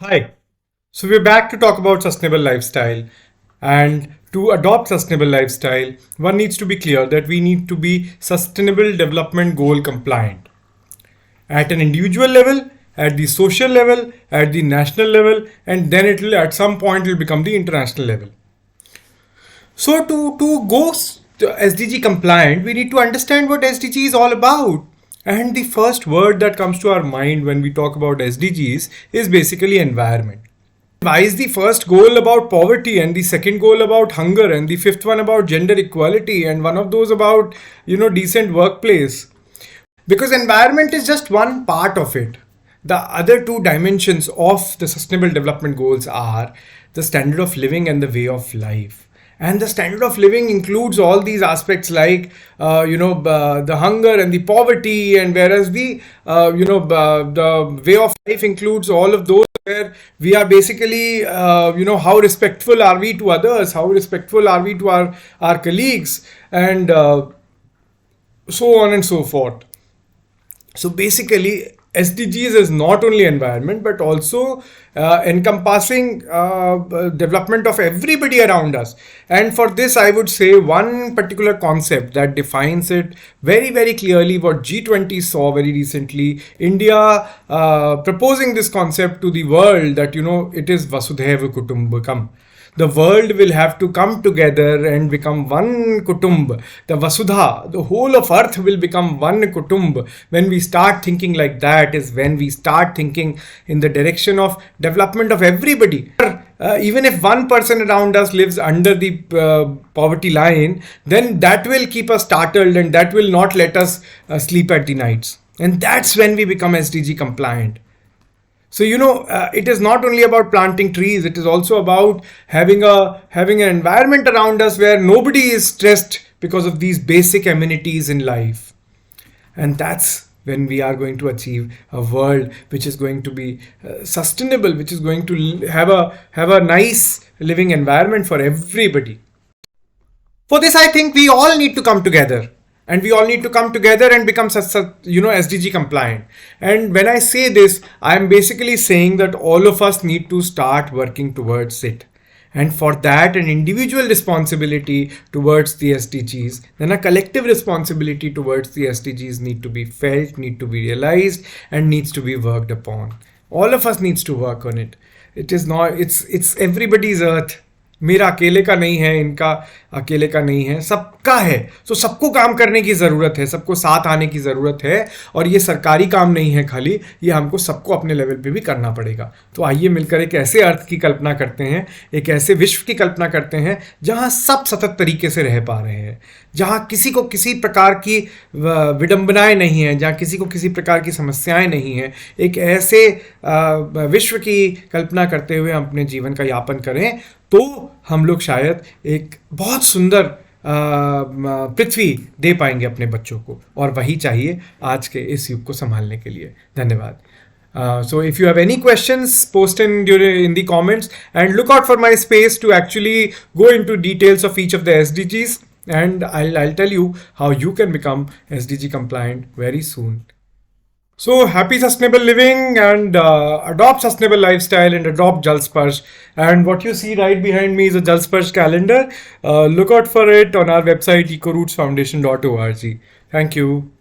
Hi. So we're back to talk about sustainable lifestyle. And to adopt sustainable lifestyle, one needs to be clear that we need to be sustainable development goal compliant at an individual level, at the social level, at the national level, and then it will at some point will become the international level. So to go SDG compliant, we need to understand what SDG is all about. And the first word that comes to our mind when we talk about SDGs is basically environment. Why is the first goal about poverty and the second goal about hunger and the fifth one about gender equality and one of those about decent workplace? Because environment is just one part of it. The other two dimensions of the sustainable development goals are the standard of living and the way of life. And the standard of living includes all these aspects like the hunger and the poverty, and whereas the way of life includes all of those where we are basically how respectful are we to others, how respectful are we to our colleagues, and so on and so forth. So basically, SDGs is not only environment but also encompassing development of everybody around us. And for this, I would say one particular concept that defines it very, very clearly what G20 saw very recently. India proposing this concept to the world that, it is Vasudhaiva Kutumbakam. The world will have to come together and become one kutumb. The Vasudha, the whole of earth will become one kutumb. When we start thinking like that is when we start thinking in the direction of development of everybody. Even if one person around us lives under the poverty line, then that will keep us startled and that will not let us sleep at the nights. And that's when we become SDG compliant. So it is not only about planting trees; it is also about having an environment around us where nobody is stressed because of these basic amenities in life, and that's when we are going to achieve a world which is going to be sustainable, which is going to have a nice living environment for everybody. For this, I think we all need to come together. And we all need to come together and become SDG compliant. And when I say this, I am basically saying that all of us need to start working towards it. And for that, an individual responsibility towards the SDGs, then a collective responsibility towards the SDGs need to be felt, need to be realized, and needs to be worked upon. All of us needs to work on it. It's everybody's earth. मेरा अकेले का नहीं है, इनका अकेले का नहीं है, सबका है. तो सबको काम करने की ज़रूरत है, सबको साथ आने की ज़रूरत है. और ये सरकारी काम नहीं है खाली, ये हमको सबको अपने लेवल पे भी करना पड़ेगा. तो आइए मिलकर एक ऐसे अर्थ की कल्पना करते हैं, एक ऐसे विश्व की कल्पना करते हैं जहाँ सब सतत तरीके से रह पा रहे हैं, जहाँ किसी को किसी प्रकार की विडंबनाएं नहीं हैं, जहाँ किसी को किसी प्रकार की समस्याएं नहीं हैं. एक ऐसे विश्व की कल्पना करते हुए हम अपने जीवन का यापन करें तो हम लोग शायद एक बहुत सुंदर पृथ्वी दे पाएंगे अपने बच्चों को, और वही चाहिए आज के इस युग को संभालने के लिए. धन्यवाद. So if you have any questions, post in the comments, and look out for my space to actually go into details of each of the SDGs, and I'll tell you how you can become SDG compliant very soon. So happy sustainable living, and adopt sustainable lifestyle and adopt Jal Sparsh. And what you see right behind me is a Jal Sparsh calendar. Look out for it on our website ecorootsfoundation.org. Thank you.